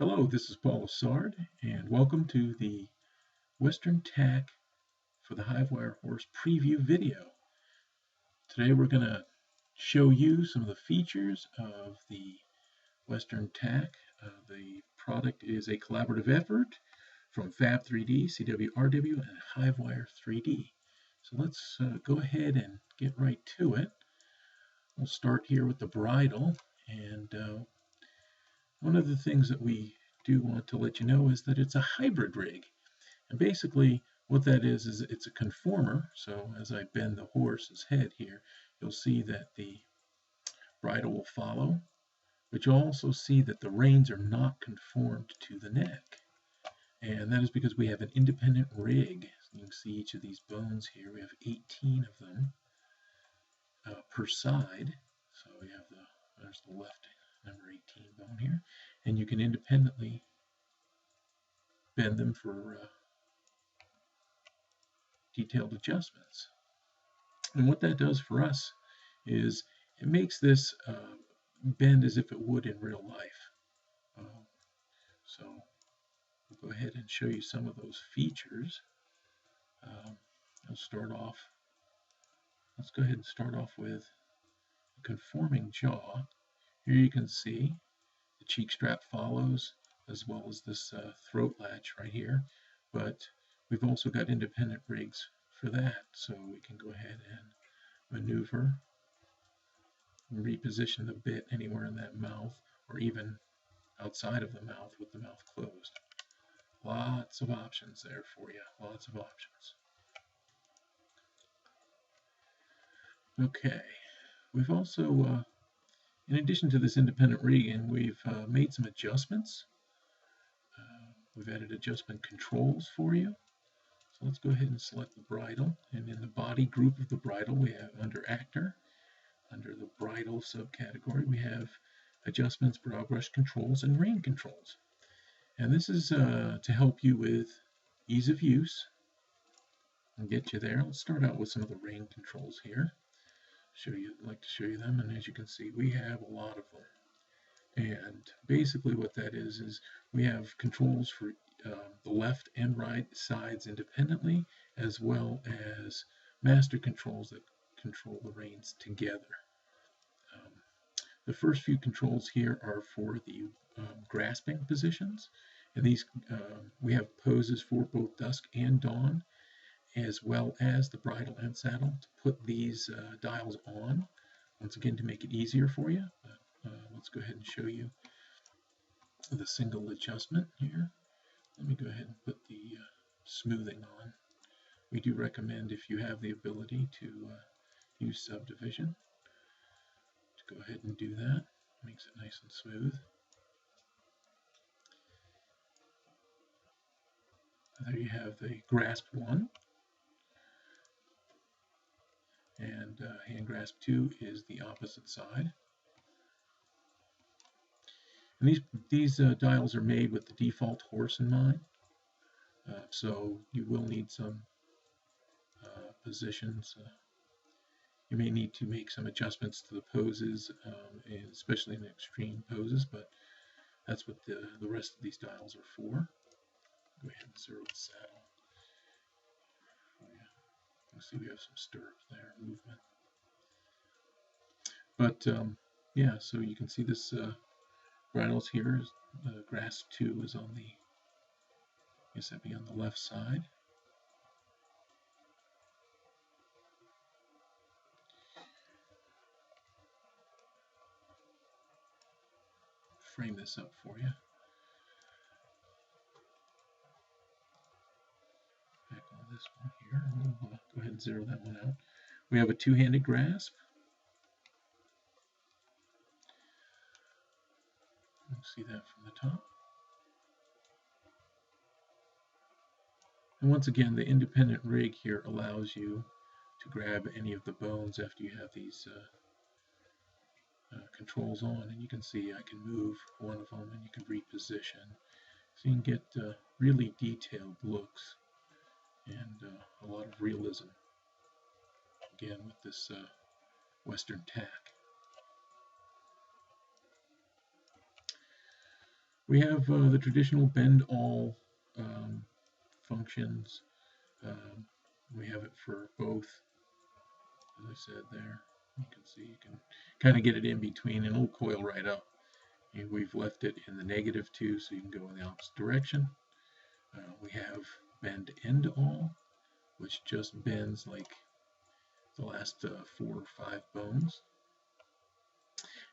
Hello, this is Paul Sard, and welcome to the Western Tack for the HiveWire Horse preview video. Today we're going to show you some of the features of the Western Tack. The product is a collaborative effort from Fab3D, CWRW, and HiveWire 3D. So let's go ahead and get right to it. We'll start here with the bridle, and one of the things that we do want to let you know is that it's a hybrid rig. And basically what that is it's a conformer. So as I bend the horse's head here, you'll see that the bridle will follow, but you'll also see that the reins are not conformed to the neck. And that is because we have an independent rig. So you can see each of these bones here. We have 18 of them per side. So we have there's the left number 18 bone here, and you can independently bend them for detailed adjustments. And what that does for us is it makes this bend as if it would in real life. So we'll go ahead and show you some of those features. Let's go ahead and start off with a conforming jaw. Here you can see the cheek strap follows, as well as this throat latch right here, but we've also got independent rigs for that, so we can go ahead and maneuver and reposition the bit anywhere in that mouth, or even outside of the mouth with the mouth closed. Lots of options there for you, lots of options. Okay, we've also in addition to this independent rigging, we've made some adjustments. We've added adjustment controls for you. So let's go ahead and select the bridle. And in the body group of the bridle, we have under Actor, under the bridle subcategory, we have adjustments, brow brush controls, and rein controls. And this is to help you with ease of use and get you there. Let's start out with some of the rein controls here. I'd like to show you them, and as you can see, we have a lot of them. And basically what that is we have controls for the left and right sides independently, as well as master controls that control the reins together. The first few controls here are for the grasping positions, and these we have poses for both dusk and dawn, as well as the bridle and saddle, to put these dials on, once again to make it easier for you. Let's go ahead and show you the single adjustment here. Let me go ahead and put the smoothing on. We do recommend, if you have the ability to use subdivision, to go ahead and do that. Makes it nice and smooth. There you have the grasp 1. And hand grasp 2 is the opposite side. And these dials are made with the default horse in mind, so you will need some positions. You may need to make some adjustments to the poses, especially in the extreme poses, but that's what the rest of these dials are for. Go ahead and zero the saddle. You can see we have some stirrups there, movement. But yeah, so you can see this bridles here. Grasp 2 is on the, I guess that'd be on the left side. Frame this up for you. Back on this one here. We'll go ahead and zero that one out. We have a two-handed grasp. You can see that from the top. And once again, the independent rig here allows you to grab any of the bones after you have these controls on, and you can see I can move one of them and you can reposition, so you can get really detailed looks and a lot of realism, again with this Western Tack. We have the traditional bend all functions. We have it for both, as I said there. You can see you can kind of get it in between, and it'll coil right up. And we've left it in the negative too, so you can go in the opposite direction. We have bend end all, which just bends like the last 4 or 5 bones.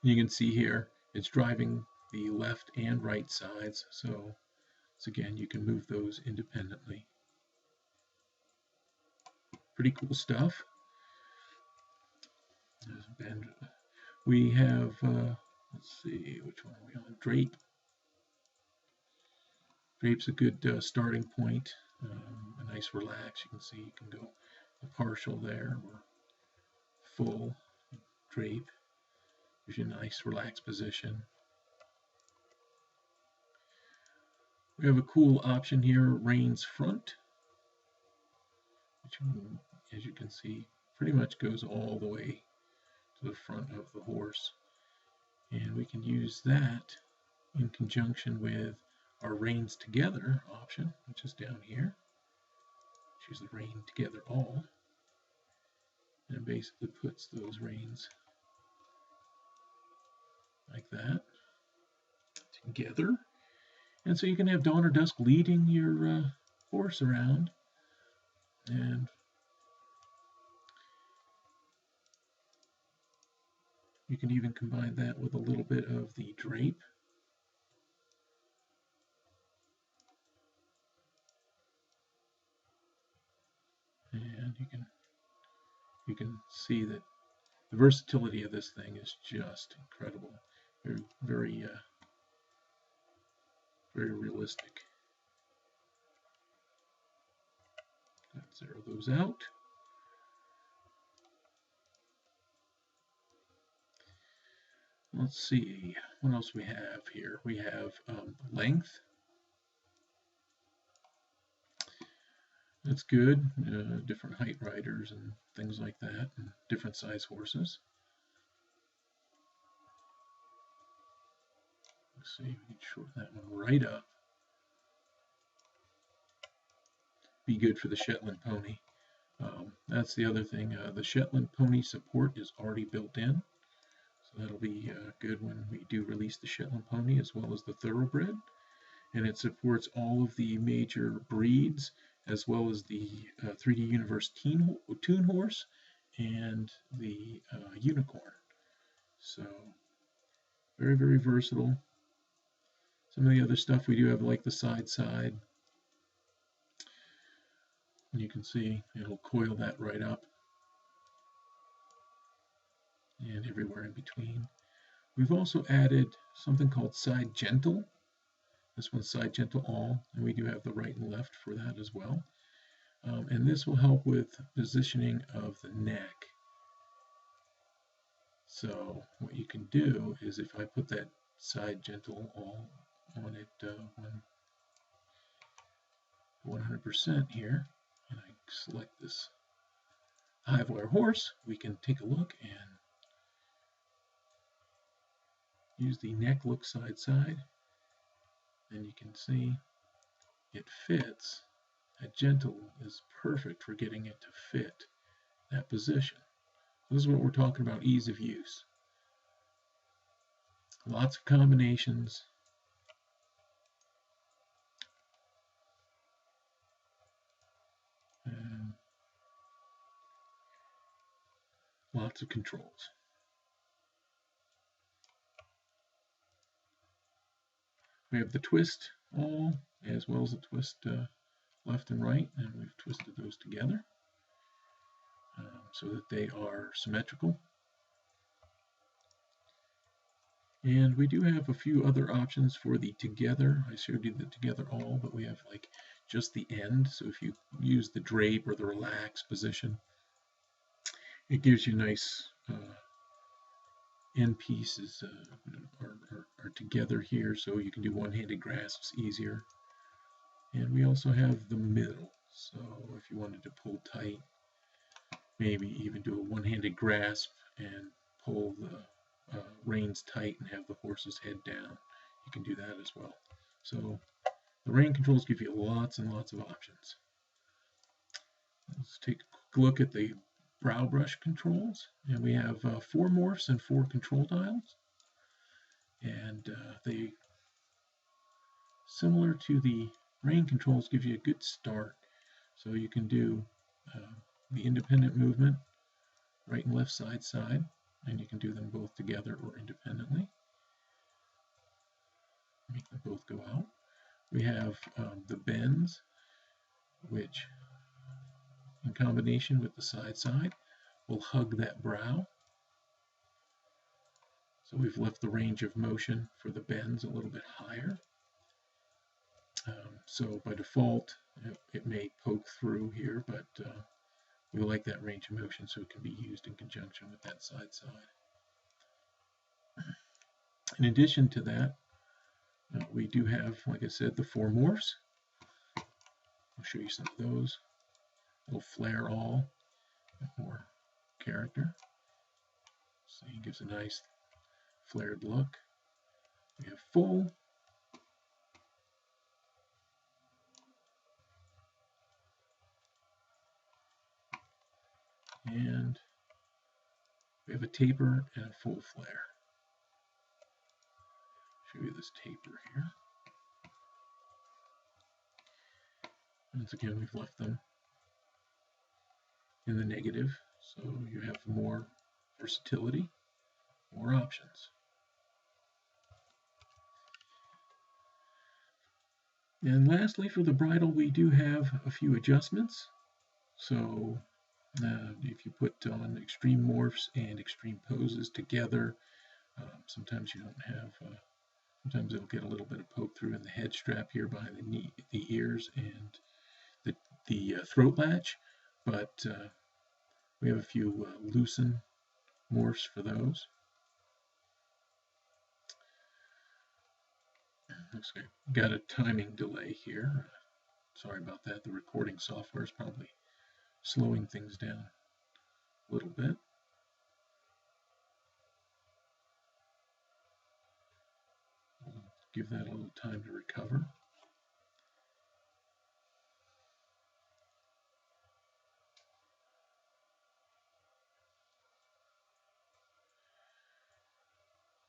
And you can see here it's driving the left and right sides, so again you can move those independently. Pretty cool stuff. There's bend. We have let's see, which one are we on? Drape. Drape's a good starting point. A nice relax. You can see you can go a partial there or full. Drape gives you a nice relaxed position. We have a cool option here, reins front, which, as you can see, pretty much goes all the way to the front of the horse. And we can use that in conjunction with our reins together option, which is down here. Choose the rein together all, and it basically puts those reins like that together. And so you can have dawn or dusk leading your horse around, and you can even combine that with a little bit of the drape. And you can see that the versatility of this thing is just incredible. Very realistic. Let's zero those out. Let's see what else we have here. We have length. That's good. Different height riders and things like that, and different size horses. Let's see if we can shorten that one right up. Be good for the Shetland pony. That's the other thing. The Shetland pony support is already built in, so that'll be good when we do release the Shetland pony as well as the thoroughbred. And it supports all of the major breeds as well as the 3D Universe Toon Horse and the Unicorn. So very versatile. Some of the other stuff we do have, like the side. And you can see it'll coil that right up, and everywhere in between. We've also added something called side gentle. This one's side gentle all, and we do have the right and left for that as well. And this will help with positioning of the neck. So what you can do is, if I put that side gentle all on it 100% here, and I select this HiveWire Horse, we can take a look and use the neck look side, and you can see it fits. That gentle is perfect for getting it to fit that position. This is what we're talking about, ease of use. Lots of combinations. And lots of controls. We have the twist all as well as the twist left and right, and we've twisted those together so that they are symmetrical. And we do have a few other options for the together. I showed you the together all, but we have like just the end. So if you use the drape or the relax position, it gives you nice end pieces are together here, so you can do one-handed grasps easier. And we also have the middle, so if you wanted to pull tight, maybe even do a one-handed grasp and pull the reins tight and have the horse's head down, you can do that as well. So the rein controls give you lots and lots of options. Let's take a quick look at the brow brush controls, and we have 4 morphs and 4 control dials, and they, similar to the rein controls, give you a good start. So you can do the independent movement, right and left side, and you can do them both together or independently. Make them both go out. We have the bends, which in combination with the side will hug that brow. So we've left the range of motion for the bends a little bit higher. So by default, it may poke through here, but we like that range of motion so it can be used in conjunction with that side. In addition to that, we do have, like I said, the 4 morphs. I'll show you some of those. Little flare all, more character. So it gives a nice flared look. We have full. And we have a taper and a full flare. Show you this taper here. Once again, we've left them in the negative, so you have more versatility, more options. And lastly, for the bridle, we do have a few adjustments. So if you put on extreme morphs and extreme poses together, sometimes you don't have, sometimes it'll get a little bit of poke through in the head strap here behind the ears and the throat latch, but we have a few loosen morphs for those. Looks like got a timing delay here. Sorry about that. The recording software is probably slowing things down a little bit. We'll give that a little time to recover.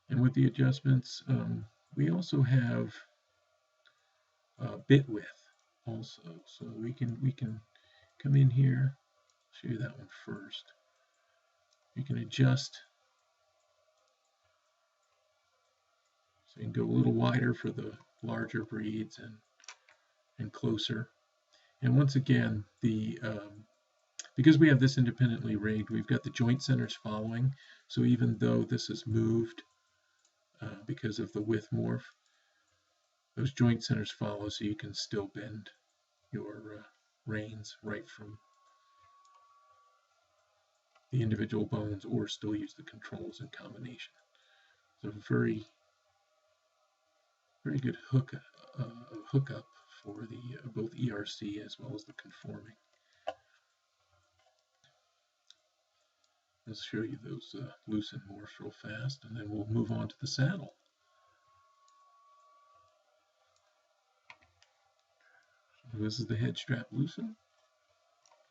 And with the adjustments, we also have bit width also. So we can come in here, show you that one first. You can adjust, so you can go a little wider for the larger breeds and closer. And once again, because we have this independently rigged, we've got the joint centers following. So even though this is moved because of the width morph, those joint centers follow, so you can still bend your reins right from the individual bones or still use the controls in combination. So very, very good hookup for the both ERC as well as the conforming. Let's show you those loosen morphs real fast, and then we'll move on to the saddle. So this is the head strap loosen.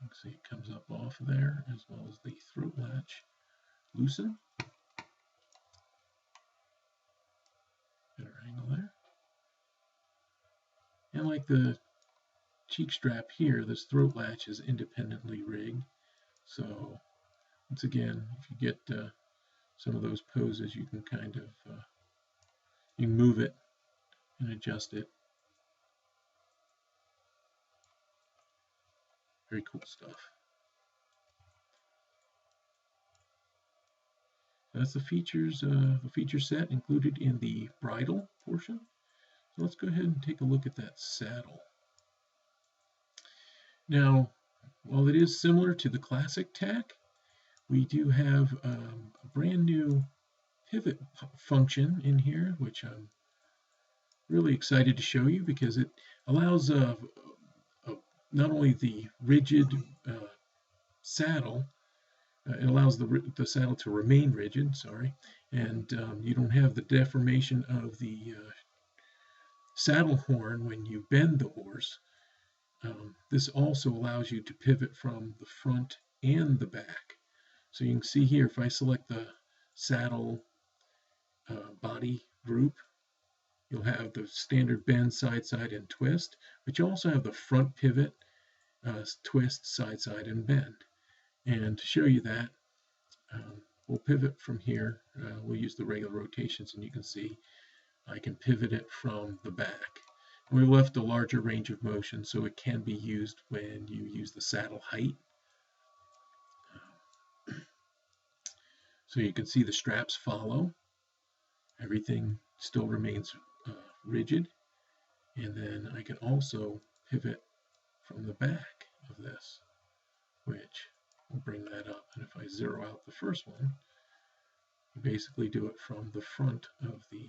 You can see it comes up off of there, as well as the throat latch loosen. Better angle there. And like the cheek strap here, this throat latch is independently rigged. So once again, if you get some of those poses, you can kind of you can move it and adjust it. Very cool stuff. That's the features, the feature set included in the bridle portion. So let's go ahead and take a look at that saddle. Now, while it is similar to the classic tack, we do have a brand new pivot function in here, which I'm really excited to show you because it allows not only the rigid saddle, it allows the saddle to remain rigid, and you don't have the deformation of the saddle horn, when you bend the horse, this also allows you to pivot from the front and the back. So you can see here, if I select the saddle body group, you'll have the standard bend, side, side, and twist, but you also have the front pivot, twist, side, side, and bend. And to show you that, we'll pivot from here. We'll use the regular rotations, and you can see I can pivot it from the back. And we left a larger range of motion, so it can be used when you use the saddle height. So you can see the straps follow. Everything still remains rigid. And then I can also pivot from the back of this, which will bring that up. And if I zero out the first one, you basically do it from the front of the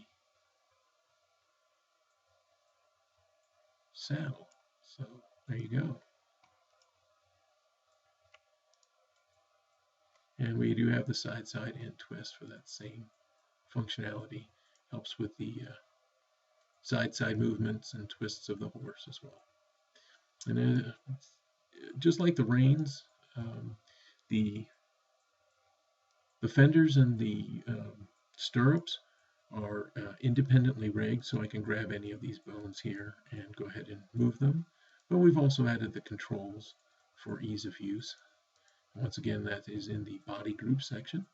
saddle. So there you go. And we do have the side, side, and twist for that same functionality. Helps with the side, side movements and twists of the horse as well. And then, just like the reins, the fenders and the stirrups are independently rigged, so I can grab any of these bones here and go ahead and move them. But we've also added the controls for ease of use. Once again, that is in the body group section.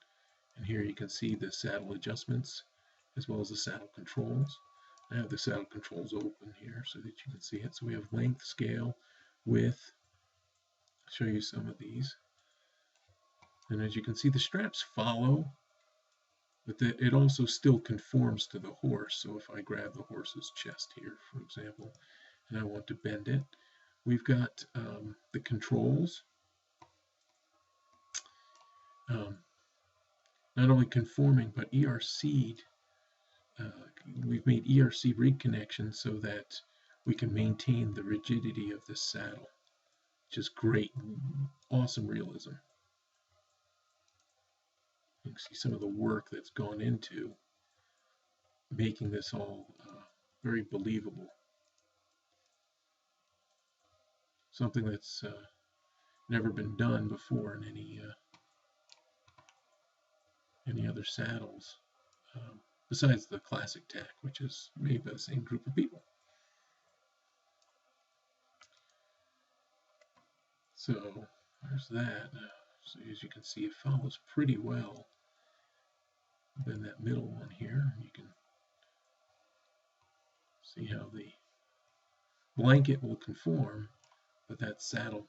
And here you can see the saddle adjustments as well as the saddle controls. I have the saddle controls open here so that you can see it. So we have length, scale, width. I'll show you some of these. And as you can see, the straps follow, but it also still conforms to the horse. So if I grab the horse's chest here, for example, and I want to bend it, we've got the controls. Not only conforming, but ERC'd. We've made ERC rig connections so that we can maintain the rigidity of this saddle, which is great, awesome realism. You can see some of the work that's gone into making this all very believable. Something that's never been done before in any other saddles, besides the classic tack, which is made by the same group of people. So there's that. So as you can see, it follows pretty well. Then that middle one here, you can see how the blanket will conform, but that saddle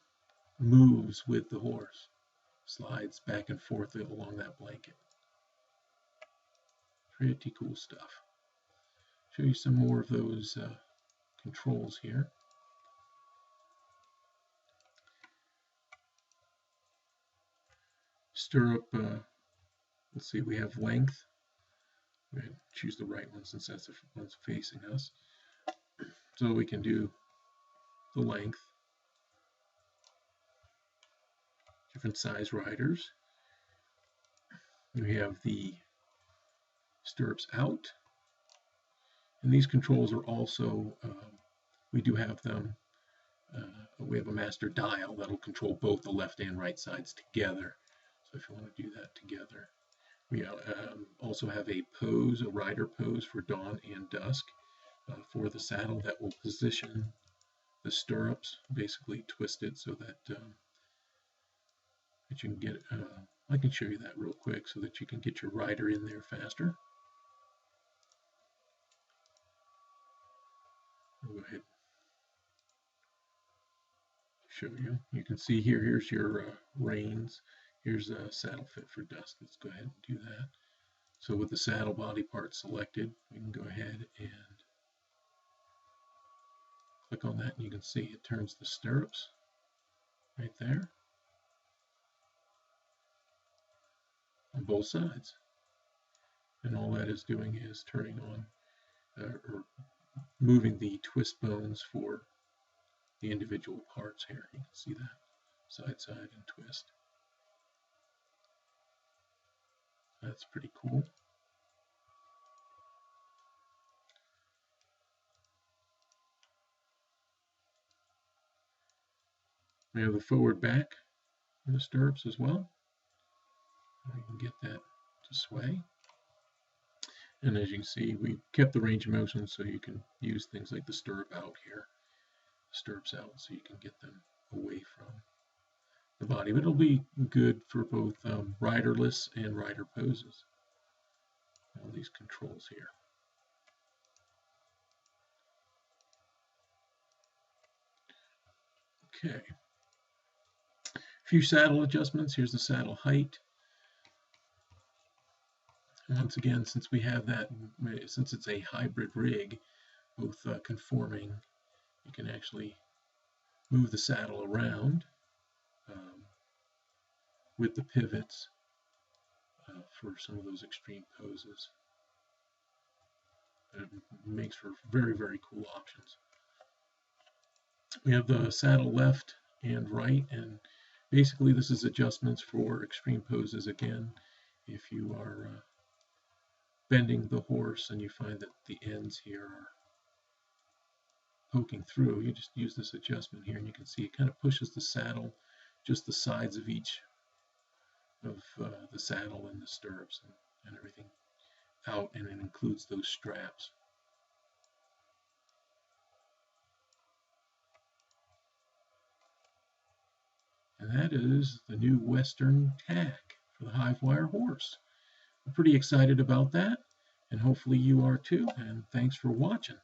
moves with the horse, slides back and forth along that blanket. Pretty cool stuff. Show you some more of those controls here. Stirrup, let's see, we have length. We're going to choose the right one since that's the one's facing us. So we can do the length. Different size riders. We have the stirrups out. And these controls are also, we do have them, we have a master dial that'll control both the left and right sides together. So if you want to do that together. We also have a pose, a rider pose for dawn and dusk for the saddle that will position the stirrups, basically twisted so that, that you can get, I can show you that real quick so that you can get your rider in there faster. I'll go ahead and show you. You can see here, here's your reins. Here's a saddle fit for dusk. Let's go ahead and do that. So with the saddle body part selected, we can go ahead and click on that, and you can see it turns the stirrups right there on both sides. And all that is doing is turning on or moving the twist bones for the individual parts here. You can see that side, side, and twist. That's pretty cool. We have the forward back in the stirrups as well. You can get that to sway. And as you can see, we kept the range of motion so you can use things like the stirrup out here, stirrups out, so you can get them away from the body. But it'll be good for both riderless and rider poses. All these controls here. Okay. A few saddle adjustments. Here's the saddle height. Once again, since we have that, since it's a hybrid rig, both conforming, you can actually move the saddle around with the pivots for some of those extreme poses. It makes for very, very cool options. We have the saddle left and right, and basically this is adjustments for extreme poses. Again, if you are bending the horse and you find that the ends here are poking through, you just use this adjustment here, and you can see it kind of pushes the saddle, just the sides of each of the saddle and the stirrups and everything out, and it includes those straps. And that is the new Western Tack for the HiveWire Horse. I'm pretty excited about that, and hopefully you are too, and thanks for watching.